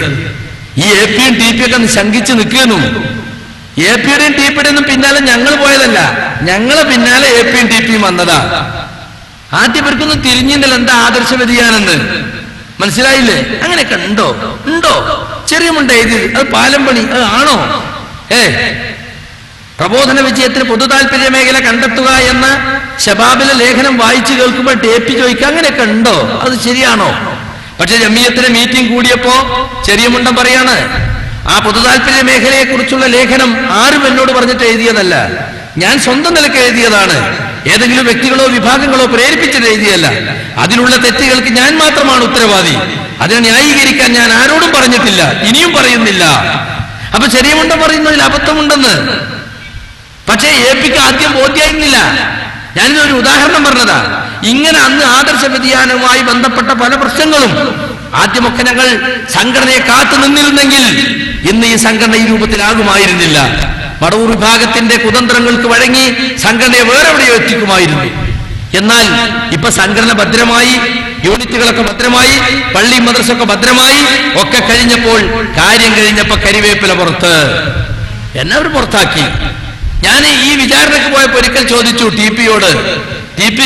ഈ APയും TPയൊക്കെ ശങ്കിച്ച് നിൽക്കുന്നു. APയുടെയും TPയുടെയും പിന്നാലെ ഞങ്ങൾ പോയതല്ല, ഞങ്ങളെ പിന്നാലെ APയും TPയും വന്നതാ. ആദ്യം ഇവർക്കൊന്നും തിരിഞ്ഞില്ല എന്താ ആദർശ വ്യതിയാനെന്ന്. മനസ്സിലായില്ലേ? അങ്ങനെയൊക്കെ ഉണ്ടോ? ചെറിയ മുണ്ട എഴുതി അത് പാലം പണി, അത് ആണോ? പ്രബോധന വിജയത്തിന് പൊതു താല്പര്യ മേഖല കണ്ടെത്തുക എന്ന ശബാബിലെ ലേഖനം വായിച്ചു കേൾക്കുമ്പോൾ TP ചോദിക്കുക, അങ്ങനെയൊക്കെ ഉണ്ടോ? അത് ശരിയാണോ? പക്ഷെ ജമിയത്തിന്റെ മീറ്റിംഗ് കൂടിയപ്പോ ചെറിയ മുണ്ടം പറയാണ്, ആ പൊതു താല്പര്യ മേഖലയെ കുറിച്ചുള്ള ലേഖനം ആരും എന്നോട് പറഞ്ഞിട്ട് എഴുതിയതല്ല, ഞാൻ സ്വന്തം നിലക്ക് എഴുതിയതാണ്. ഏതെങ്കിലും വ്യക്തികളോ വിഭാഗങ്ങളോ പ്രേരിപ്പിച്ചിട്ട് എഴുതിയല്ല. അതിനുള്ള തെറ്റുകൾക്ക് ഞാൻ മാത്രമാണ് ഉത്തരവാദി. അതിനെ ന്യായീകരിക്കാൻ ഞാൻ ആരോടും പറഞ്ഞിട്ടില്ല, ഇനിയും പറയുന്നില്ല. അപ്പൊ ചെറിയ മുണ്ടം പറയുന്നതിൽ അബദ്ധമുണ്ടെന്ന്. പക്ഷേ APക്ക് ആദ്യം ബോധ്യായിരുന്നില്ല. ഞാനിതൊരു ഉദാഹരണം പറഞ്ഞതാ. ഇങ്ങനെ അന്ന് ആദർശ വ്യതിയാനവുമായി ബന്ധപ്പെട്ട പല പ്രശ്നങ്ങളും ആദ്യമൊക്കെ ഞങ്ങൾ സംഘടനയെ കാത്തു നിന്നിരുന്നെങ്കിൽ ഇന്ന് ഈ സംഘടന ഈ രൂപത്തിലാകുമായിരുന്നില്ല. മടവൂർ വിഭാഗത്തിന്റെ കുതന്ത്രങ്ങൾക്ക് വഴങ്ങി സംഘടനയെ വേറെ എവിടെയോ എത്തിക്കുമായിരുന്നു. എന്നാൽ ഇപ്പൊ സംഘടന ഭദ്രമായി, യൂണിറ്റുകളൊക്കെ ഭദ്രമായി, പള്ളി മദ്രസൊക്കെ ഭദ്രമായി ഒക്കെ കഴിഞ്ഞപ്പോൾ കാര്യം കഴിഞ്ഞപ്പോ കരിവേപ്പില പുറത്ത് എന്നെ അവർ പുറത്താക്കി. ഞാൻ ഈ വിചാരണയ്ക്ക് പോയപ്പോ ഒരിക്കൽ ചോദിച്ചു TPയോട്, TP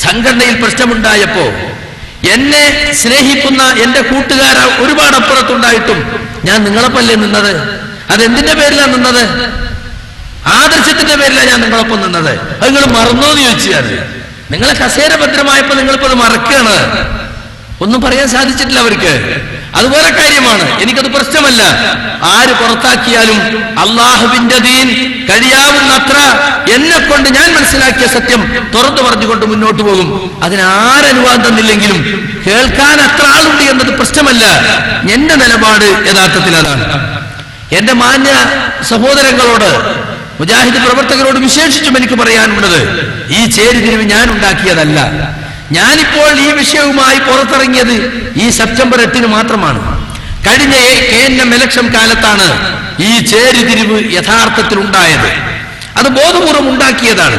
സംഘടനയിൽ പ്രശ്നമുണ്ടായപ്പോ എന്നെ സ്നേഹിക്കുന്ന എന്റെ കൂട്ടുകാർ ഒരുപാട് അപ്പുറത്തുണ്ടായിട്ടും ഞാൻ നിങ്ങളൊപ്പല്ലേ നിന്നത്? അതെന്തിന്റെ പേരിലാണ് നിന്നത്? ആദർശത്തിന്റെ പേരിലാണ് ഞാൻ നിങ്ങളൊപ്പം നിന്നത്. അത് നിങ്ങൾ മറന്നോന്ന് ചോദിച്ചാൽ നിങ്ങളെ കസേര ഭദ്രമായപ്പോ നിങ്ങളിപ്പോ അത് മറക്കുകയാണ്. ഒന്നും പറയാൻ സാധിച്ചിട്ടില്ല അവർക്ക്. അതുപോലെ കാര്യമാണ്, എനിക്കത് പ്രശ്നമല്ല. ആര് പുറത്താക്കിയാലും അള്ളാഹുവിന്റെ ദീൻ കഴിയാവുന്നത്ര എന്നെ കൊണ്ട് ഞാൻ മനസ്സിലാക്കിയ സത്യം തുറന്നു പറഞ്ഞുകൊണ്ട് മുന്നോട്ട് പോകും. അതിനാരനുവാദം തന്നില്ലെങ്കിലും കേൾക്കാൻ അത്ര ആളുണ്ട് എന്നത് പ്രശ്നമല്ല. എന്റെ നിലപാട് യഥാർത്ഥത്തിൽ അതാണ്. എന്റെ മാന്യ സഹോദരങ്ങളോട്, മുജാഹിദ് പ്രവർത്തകരോട് വിശേഷിച്ചും എനിക്ക് പറയാനുള്ളത്, ഈ ചേരിതിരിവ് ഞാൻ ഉണ്ടാക്കിയതല്ല. ഞാനിപ്പോൾ ഈ വിഷയവുമായി പുറത്തിറങ്ങിയത് ഈ സെപ്റ്റംബർ 8 മാത്രമാണ്. കഴിഞ്ഞ KNM ഇലക്ഷൻ കാലത്താണ് ഈ ചേരിതിരിവ് യഥാർത്ഥത്തിൽ ഉണ്ടായത്. അത് ബോധപൂർവം ഉണ്ടാക്കിയതാണ്.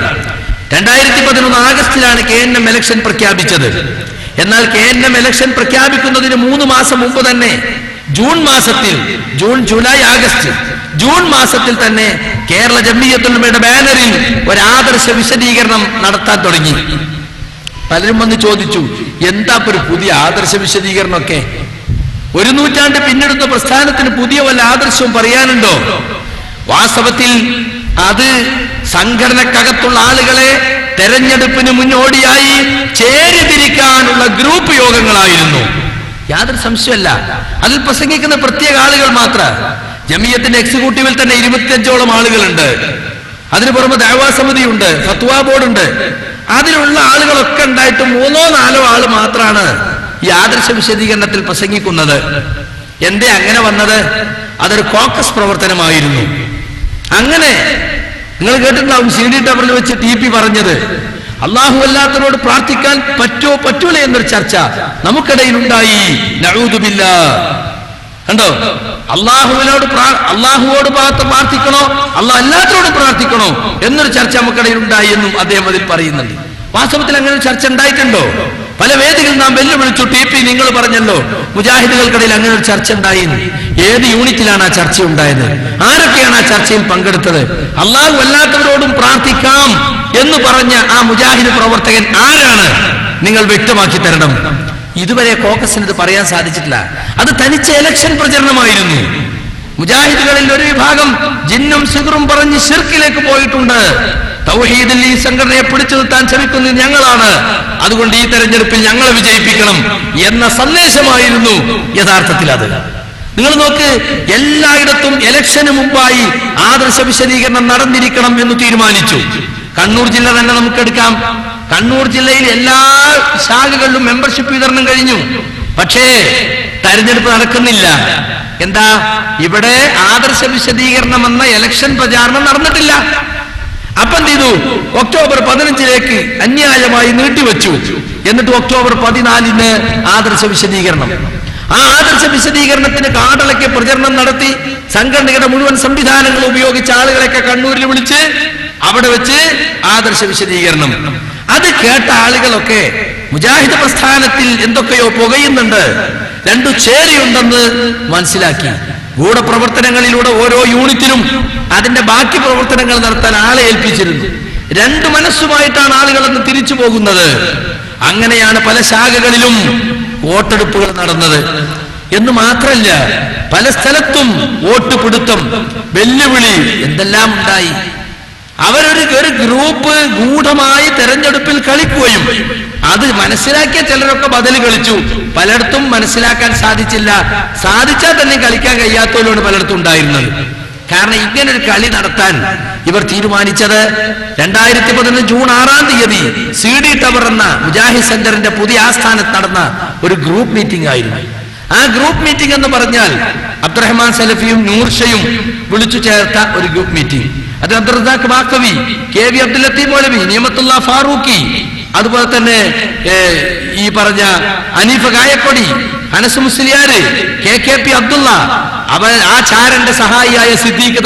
2011 ആഗസ്റ്റിലാണ് KNM ഇലക്ഷൻ പ്രഖ്യാപിച്ചത്. എന്നാൽ KNM ഇലക്ഷൻ പ്രഖ്യാപിക്കുന്നതിന് 3 മാസം മുമ്പ് തന്നെ ജൂൺ മാസത്തിൽ, ജൂലൈ ആഗസ്റ്റ് ജൂൺ മാസത്തിൽ തന്നെ കേരള ജമിയത്തുൽ ഉലമയുടെ ബാനറിൽ ഒരു ആദർശ വിശദീകരണം നടത്താൻ തുടങ്ങി. പലരും വന്ന് ചോദിച്ചു, എന്താ ഒരു പുതിയ ആദർശ വിശദീകരണമൊക്കെ? 1 നൂറ്റാണ്ട് പിന്നെടുത്ത പ്രസ്ഥാനത്തിന് പുതിയ വല്ല ആദർശവും പറയാനുണ്ടോ? വാസ്തവത്തിൽ അത് സംഘടനക്കകത്തുള്ള ആളുകളെ തെരഞ്ഞെടുപ്പിന് മുന്നോടിയായി ചേരിതിരിക്കാനുള്ള ഗ്രൂപ്പ് യോഗങ്ങളായിരുന്നു. യാതൊരു സംശയമല്ല. അതിൽ പ്രസംഗിക്കുന്ന പ്രത്യേക ആളുകൾ മാത്രം. ജമിയത്തിന്റെ എക്സിക്യൂട്ടീവിൽ തന്നെ 25ഓളം ആളുകളുണ്ട്. അതിന് പുറമെ ദഅവാ സമിതിയുണ്ട്, ഫത്വാ ബോർഡുണ്ട്. അതിലുള്ള ആളുകളൊക്കെ ഉണ്ടായിട്ട് 3-4 ആള് മാത്രമാണ് ഈ ആദർശ വിശദീകരണത്തിൽ പ്രസംഗിക്കുന്നത്. എന്തേ അങ്ങനെ വന്നത്? അതൊരു കോക്കസ് പ്രവർത്തനമായിരുന്നു. അങ്ങനെ നിങ്ങൾ കേട്ടിട്ടുണ്ടാവും CD ടവറിൽ വെച്ച് TP പറഞ്ഞത്, അള്ളാഹു അല്ലാത്തവരോട് പ്രാർത്ഥിക്കാൻ പറ്റൂല എന്നൊരു ചർച്ച നമുക്കിടയിൽ ഉണ്ടായി. നഊദു ബില്ലാഹ്. കണ്ടോ, അള്ളാഹുവിനോട് അള്ളാഹുവോട് പ്രാർത്ഥിക്കണോ അള്ളാഹ് അല്ലാത്തവരോട് പ്രാർത്ഥിക്കണോ എന്നൊരു ചർച്ച നമുക്കിടയിൽ ഉണ്ടായി എന്നും അദ്ദേഹം അതിൽ പറയുന്നുണ്ട്. വാസ്തവത്തിൽ അങ്ങനെ ഒരു ചർച്ച ഉണ്ടായിട്ടുണ്ടോ? പല വേദികളിൽ നാം വെല്ലുവിളിച്ചു. TP നിങ്ങൾ പറഞ്ഞല്ലോ മുജാഹിദുകൾക്കിടയിൽ അങ്ങനെ ഒരു ചർച്ച ഉണ്ടായി. ഏത് യൂണിറ്റിലാണ് ആ ചർച്ച ഉണ്ടായത്? ആരൊക്കെയാണ് ആ ചർച്ചയിൽ പങ്കെടുത്തത്? അള്ളാഹു അല്ലാത്തവരോടും പ്രാർത്ഥിക്കാം എന്ന് പറഞ്ഞ ആ മുജാഹിദ് പ്രവർത്തകൻ ആരാണ്? നിങ്ങൾ വ്യക്തമാക്കി തരണം. ഇതുവരെ കോക്കസിന് ഇത് പറയാൻ സാധിച്ചിട്ടില്ല. അത് തനിച്ച ഇലക്ഷൻ പ്രചരണമായിരുന്നു. മുജാഹിദുകളിൽ ഒരു വിഭാഗം ജിന്നും സിഗറും പറഞ്ഞ് ശിർക്കിലേക്ക് പോയിട്ടുണ്ട്. തൗഹീദിൽ ഈ സംഘടനയെ പിടിച്ചു നിർത്താൻ ശ്രമിക്കുന്നത് ഞങ്ങളാണ്, അതുകൊണ്ട് ഈ തെരഞ്ഞെടുപ്പിൽ ഞങ്ങളെ വിജയിപ്പിക്കണം എന്ന സന്ദേശമായിരുന്നു യഥാർത്ഥത്തിൽ അത്. നിങ്ങൾ നോക്ക്, എല്ലായിടത്തും ഇലക്ഷന് മുമ്പായി ആദർശ വിശദീകരണം നടന്നിരിക്കണം എന്ന് തീരുമാനിച്ചു. കണ്ണൂർ ജില്ല തന്നെ നമുക്കെടുക്കാം. കണ്ണൂർ ജില്ലയിൽ എല്ലാ ശാഖകളിലും മെമ്പർഷിപ്പ് വിതരണം കഴിഞ്ഞു. പക്ഷേ തെരഞ്ഞെടുപ്പ് നടക്കുന്നില്ല. എന്താ? ഇവിടെ ആദർശ വിശദീകരണം എന്ന ഇലക്ഷൻ പ്രചാരണം നടന്നിട്ടില്ല. അപ്പൊ എന്ത് ചെയ്തു? ഒക്ടോബർ 15 അന്യായമായി നീട്ടിവെച്ചു. എന്നിട്ട് ഒക്ടോബർ 14 ആദർശ വിശദീകരണം. ആ ആദർശ വിശദീകരണത്തിന് കാടളയ്ക്ക് പ്രചരണം നടത്തി സംഘടനയുടെ മുഴുവൻ സംവിധാനങ്ങൾ ഉപയോഗിച്ച ആളുകളെയൊക്കെ കണ്ണൂരിൽ വിളിച്ച് അവിടെ വെച്ച് ആദർശ വിശദീകരണം. അത് കേട്ട ആളുകളൊക്കെ മുജാഹിദ് പ്രസ്ഥാനത്തിൽ എന്തൊക്കെയോ പുകയുന്നുണ്ട്, 2 ചേരിയുണ്ടെന്ന് മനസ്സിലാക്കി. ഗൂഢപ്രവർത്തനങ്ങളിലൂടെ ഓരോ യൂണിറ്റിലും അതിന്റെ ബാക്കി പ്രവർത്തനങ്ങൾ നടത്താൻ ആളെ ഏൽപ്പിച്ചിരുന്നു. 2 മനസ്സുമായിട്ടാണ് ആളുകൾ അന്ന് തിരിച്ചു പോകുന്നത്. അങ്ങനെയാണ് പല ശാഖകളിലും വോട്ടെടുപ്പുകൾ നടന്നത്. എന്ന് മാത്രമല്ല, പല സ്ഥലത്തും വോട്ട് പിടുത്തം, വെല്ലുവിളി എന്തെല്ലാം ഉണ്ടായി. അവരൊരു ഗ്രൂപ്പ് ഗൂഢമായി തെരഞ്ഞെടുപ്പിൽ കളിക്കുകയും അത് മനസ്സിലാക്കിയ ചിലരൊക്കെ ബദൽ കളിച്ചു. പലയിടത്തും മനസ്സിലാക്കാൻ സാധിച്ചില്ല. സാധിച്ചാൽ തന്നെ കളിക്കാൻ കഴിയാത്തവരാണ് പലയിടത്തും ഉണ്ടായിരുന്നത്. കാരണം ഇങ്ങനൊരു കളി നടത്താൻ ഇവർ തീരുമാനിച്ചത് 2011 ജൂൺ 6 CD ടവർ എന്ന മുജാഹിദ് സെന്ററിന്റെ പുതിയ ആസ്ഥാനത്ത് നടന്ന ഒരു ഗ്രൂപ്പ് മീറ്റിംഗ് ആയിരുന്നു. ആ ഗ്രൂപ്പ് മീറ്റിംഗ് എന്ന് പറഞ്ഞാൽ അബ്ദുറഹ്മാൻ സലഫിയും നൂർഷയും വിളിച്ചു ചേർത്ത ഒരു ഗ്രൂപ്പ് മീറ്റിംഗ്. അത് അബ്ദുൽ റസാഖ് ബാക്കവി, KV അബ്ദുൽ ലത്തീഫ് മൗലവി, നിയമത്തുള്ള ഫാറൂഖി, അതുപോലെ തന്നെ ഈ പറഞ്ഞ അനീഫ കായക്കൊടി, അനസ് മുസ്ലിയാര്, KKP അബ്ദുള്ള, ആ ചാരന്റെ സഹായിയായ സിദ്ദീഖ്